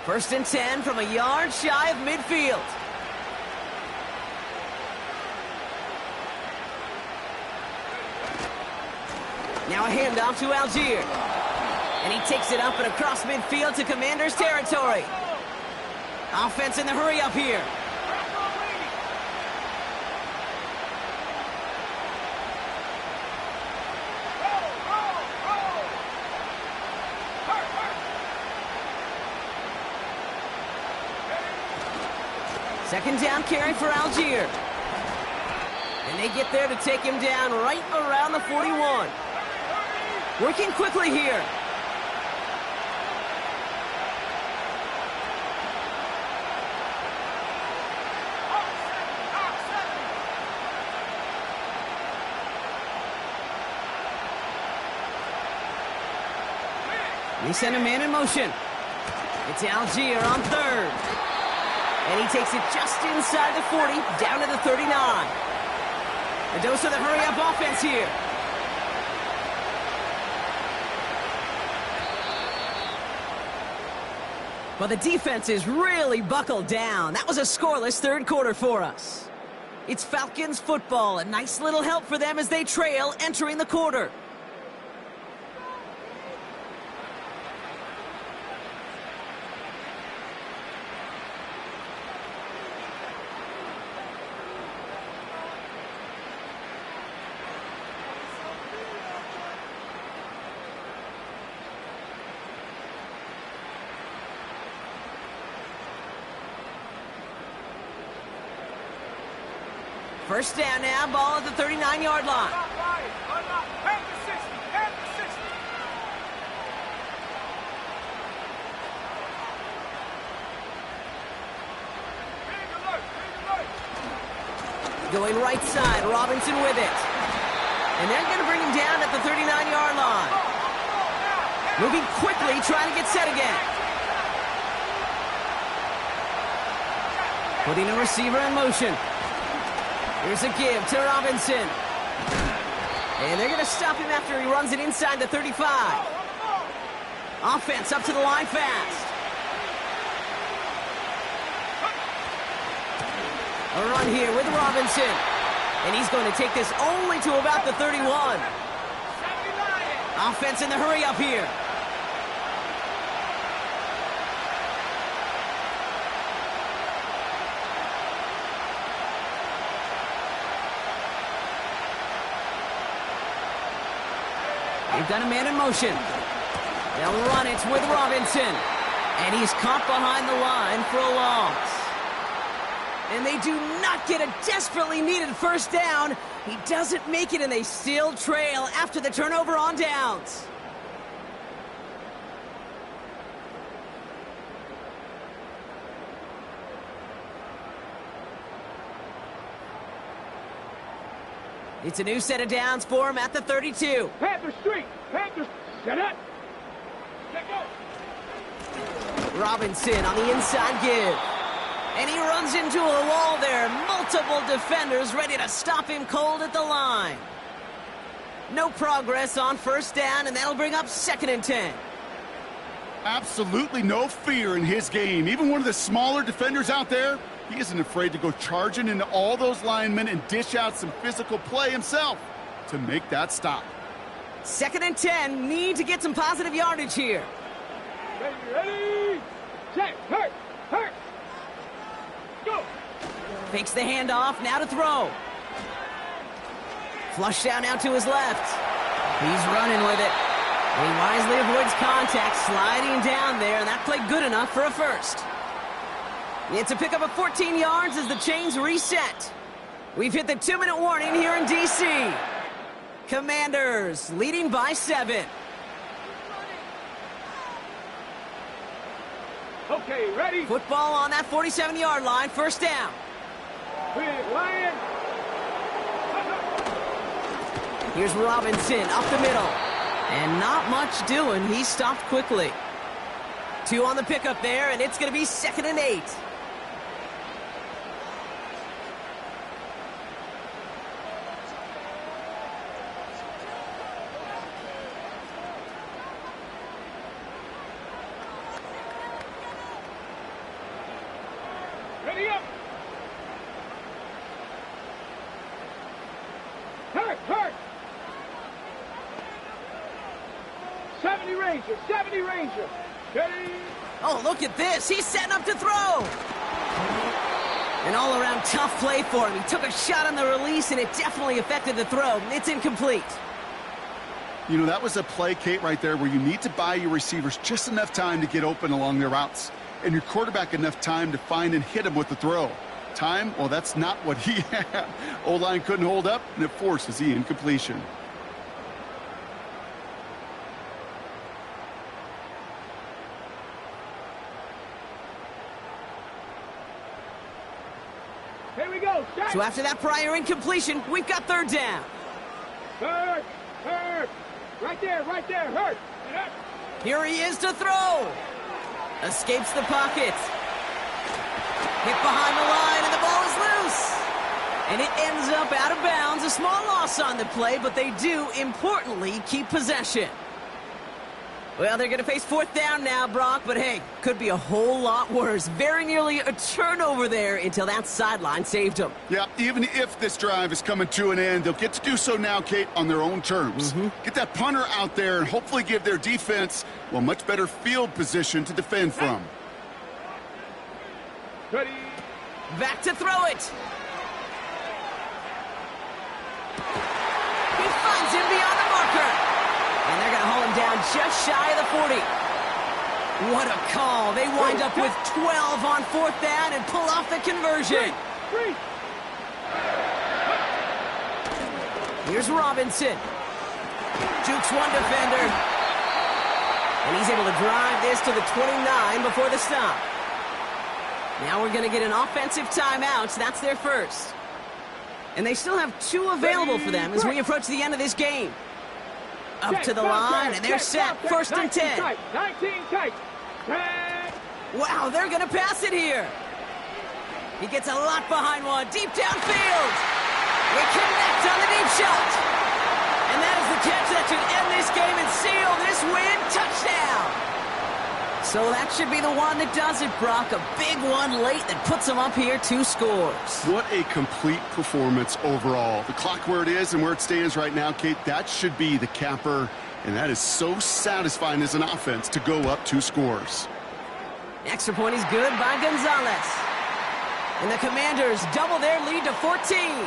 [SPEAKER 4] First and 10 from a yard shy of midfield. Now a handoff to Algier. And he takes it up and across midfield to Commander's territory. Offense in the hurry up here. Second down carry for Algier. And they get there to take him down right around the 41. Working quickly here. They send a man in motion. It's Algier on third. And he takes it just inside the 40, down to the 39. A dose of the hurry-up offense here. Well, the defense is really buckled down. That was a scoreless third quarter for us. It's Falcons football. A nice little help for them as they trail entering the quarter. First down now, ball at the 39-yard line. Going right side, Robinson with it. And they're going to bring him down at the 39-yard line. Moving quickly, trying to get set again. Putting a receiver in motion. Here's a give to Robinson. And they're going to stop him after he runs it inside the 35. Offense up to the line fast. A run here with Robinson. And he's going to take this only to about the 31. Offense in the hurry up here. They've got a man in motion. They'll run it with Robinson. And he's caught behind the line for a loss. And they do not get a desperately needed first down. He doesn't make it, and they still trail after the turnover on downs. It's a new set of downs for him at the 32.
[SPEAKER 3] Panther Street! Panther! Set up! Let go!
[SPEAKER 4] Robinson on the inside give. And he runs into a wall there. Multiple defenders ready to stop him cold at the line. No progress on first down, and that'll bring up 2nd and 10.
[SPEAKER 5] Absolutely no fear in his game. Even one of the smaller defenders out there, he isn't afraid to go charging into all those linemen and dish out some physical play himself to make that stop.
[SPEAKER 4] 2nd and 10, need to get some positive yardage here.
[SPEAKER 3] Ready? Check! Hurt! Hurt! Go!
[SPEAKER 4] Fakes the handoff, now to throw. Flush down now to his left. He's running with it. And he wisely avoids contact, sliding down there, and that played good enough for a first. It's a pickup of 14 yards as the chains reset. We've hit the 2-minute warning here in D.C. Commanders leading by 7.
[SPEAKER 3] Okay, ready?
[SPEAKER 4] Football on that 47-yard line, first down.
[SPEAKER 3] Big Lion.
[SPEAKER 4] Here's Robinson up the middle. And not much doing. He stopped quickly. 2 on the pickup there, and it's going to be 2nd and 8.
[SPEAKER 3] Ready up. Hurt. 70 Ranger, 70 Ranger. Ready.
[SPEAKER 4] Oh, look at this. He's setting up to throw. An all-around tough play for him. He took a shot on the release, and it definitely affected the throw. It's incomplete.
[SPEAKER 5] You know, that was a play, Kate, right there, where you need to buy your receivers just enough time to get open along their routes, and your quarterback enough time to find and hit him with the throw. Time? Well, that's not what he had. O-line couldn't hold up, and it forces the incompletion.
[SPEAKER 3] Here we go.
[SPEAKER 4] So after that prior incompletion, we've got 3rd down.
[SPEAKER 3] Hurt. Right there, hurt.
[SPEAKER 4] Here he is to throw. Escapes the pocket. Hit behind the line, and the ball is loose. And it ends up out of bounds. A small loss on the play, but they do, importantly, keep possession. Well, they're going to face 4th down now, Brock, but hey, could be a whole lot worse. Very nearly a turnover there until that sideline saved them.
[SPEAKER 5] Yeah, even if this drive is coming to an end, they'll get to do so now, Kate, on their own terms. Get that punter out there and hopefully give their defense, well, much better field position to defend from.
[SPEAKER 3] Ready.
[SPEAKER 4] Back to throw it. He finds him beyond the marker. And they're going to hold him down just shy of the 40. What a call. They wind up with 12 on 4th down and pull off the conversion.
[SPEAKER 3] Three.
[SPEAKER 4] Here's Robinson. Jukes one defender. And he's able to drive this to the 29 before the stop. Now we're going to get an offensive timeout. That's their first. And they still have 2 available for them as we approach the end of this game. Up to the line, and they're set. 1st and 10.
[SPEAKER 3] 19 tight.
[SPEAKER 4] Wow, they're going to pass it here. He gets a lot behind one. Deep downfield. They connect on the deep shot. And that is the catch that should end this game and seal this win. Touchdown. So that should be the one that does it, Brock. A big one late that puts them up here 2 scores.
[SPEAKER 5] What a complete performance overall. The clock where it is and where it stands right now, Kate, that should be the capper. And that is so satisfying as an offense to go up 2 scores.
[SPEAKER 4] Extra point is good by Gonzalez. And the Commanders double their lead to 14.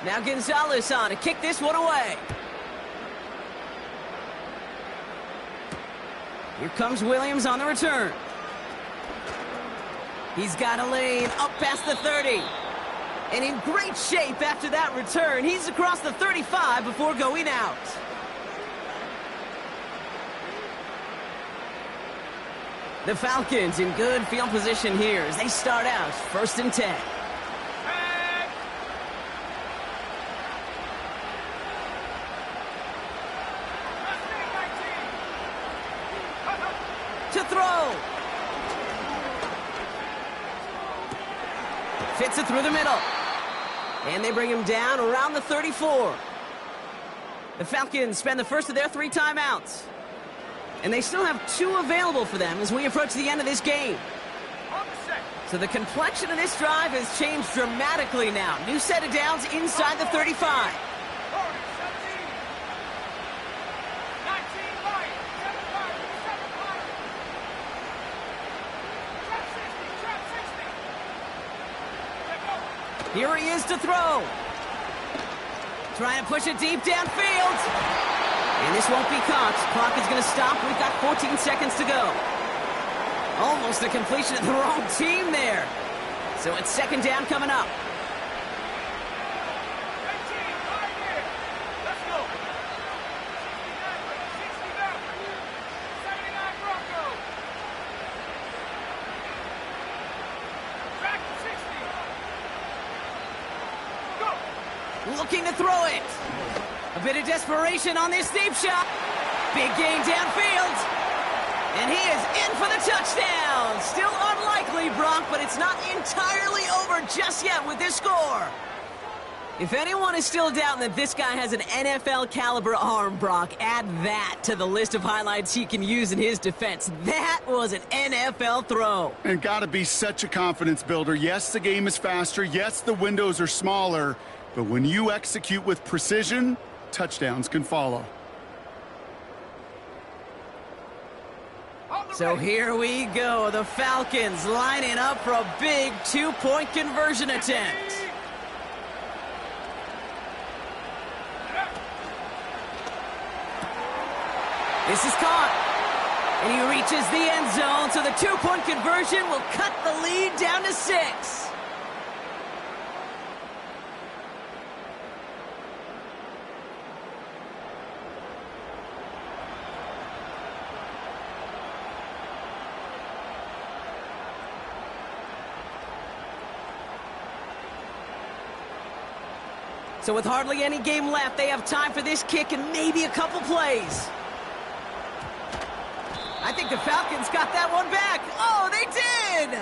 [SPEAKER 4] Now Gonzalez on to kick this one away. Here comes Williams on the return. He's got a lane up past the 30. And in great shape after that return. He's across the 35 before going out. The Falcons in good field position here as they start out 1st and 10. To throw. Fits it through the middle. And they bring him down around the 34. The Falcons spend the first of their 3 timeouts. And they still have 2 available for them as we approach the end of this game. So the complexion of this drive has changed dramatically now. New set of downs inside the 35. Here he is to throw. Trying to push it deep downfield. And this won't be caught. Clock is going to stop. We've got 14 seconds to go. Almost a completion of the wrong team there. So it's second down coming up. Looking to throw it. A bit of desperation on this deep shot. Big gain downfield. And he is in for the touchdown. Still unlikely, Brock, but it's not entirely over just yet with this score. If anyone is still doubting that this guy has an NFL caliber arm, Brock, add that to the list of highlights he can use in his defense. That was an NFL throw.
[SPEAKER 5] And gotta be such a confidence builder. Yes, the game is faster. Yes, the windows are smaller. But when you execute with precision, touchdowns can follow.
[SPEAKER 4] So here we go. The Falcons lining up for a big two-point conversion attempt. This is caught. And he reaches the end zone, so the two-point conversion will cut the lead down to 6. So with hardly any game left, they have time for this kick and maybe a couple plays. I think the Falcons got that one back. Oh, they did!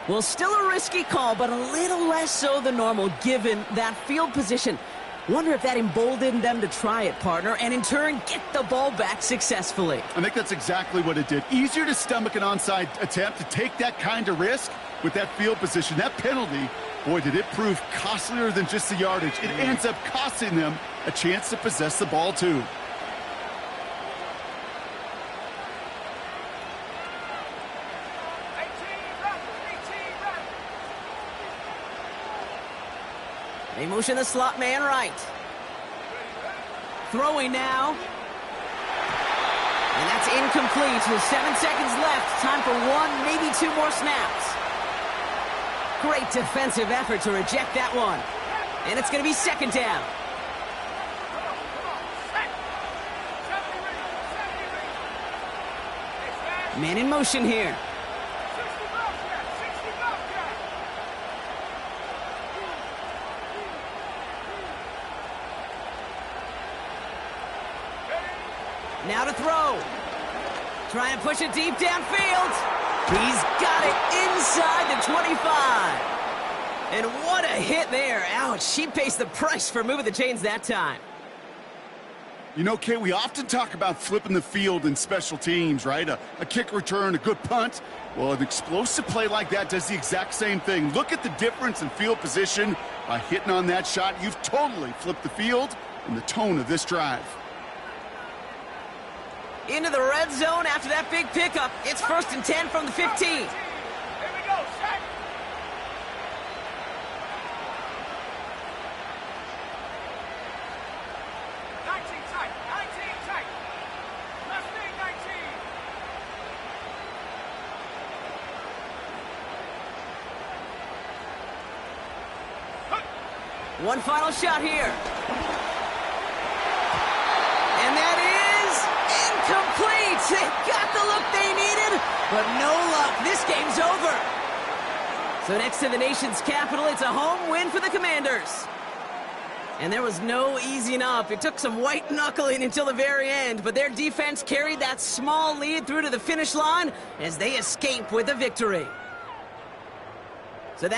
[SPEAKER 4] Well, still a risky call, but a little less so than normal given that field position. Wonder if that emboldened them to try it, partner, and in turn get the ball back successfully.
[SPEAKER 5] I think that's exactly what it did. Easier to stomach an onside attempt, to take that kind of risk with that field position. That penalty, boy, did it prove costlier than just the yardage. It ends up costing them a chance to possess the ball, too.
[SPEAKER 4] They motion the slot man right. Throwing now. And that's incomplete with 7 seconds left. Time for 1, maybe 2 more snaps. Great defensive effort to reject that one. And it's going to be second down. Man in motion here. Now to throw. Trying to push it deep downfield. He's got it inside the 25. And what a hit there. Ouch, she pays the price for moving the chains that time.
[SPEAKER 5] You know, Kate, we often talk about flipping the field in special teams, right? A kick return, a good punt. Well, an explosive play like that does the exact same thing. Look at the difference in field position. By hitting on that shot, you've totally flipped the field and the tone of this drive.
[SPEAKER 4] Into the red zone after that big pickup. It's 1st and 10 from the 15.
[SPEAKER 3] Here we go, set. 19 tight, 19 tight. Left wing 19.
[SPEAKER 4] One final shot here. And that is incomplete. They got the look they needed, but no luck. This game's over. So next to the nation's capital, it's a home win for the Commanders. And there was no easing up. It took some white knuckling until the very end, but their defense carried that small lead through to the finish line as they escape with a victory. So that'll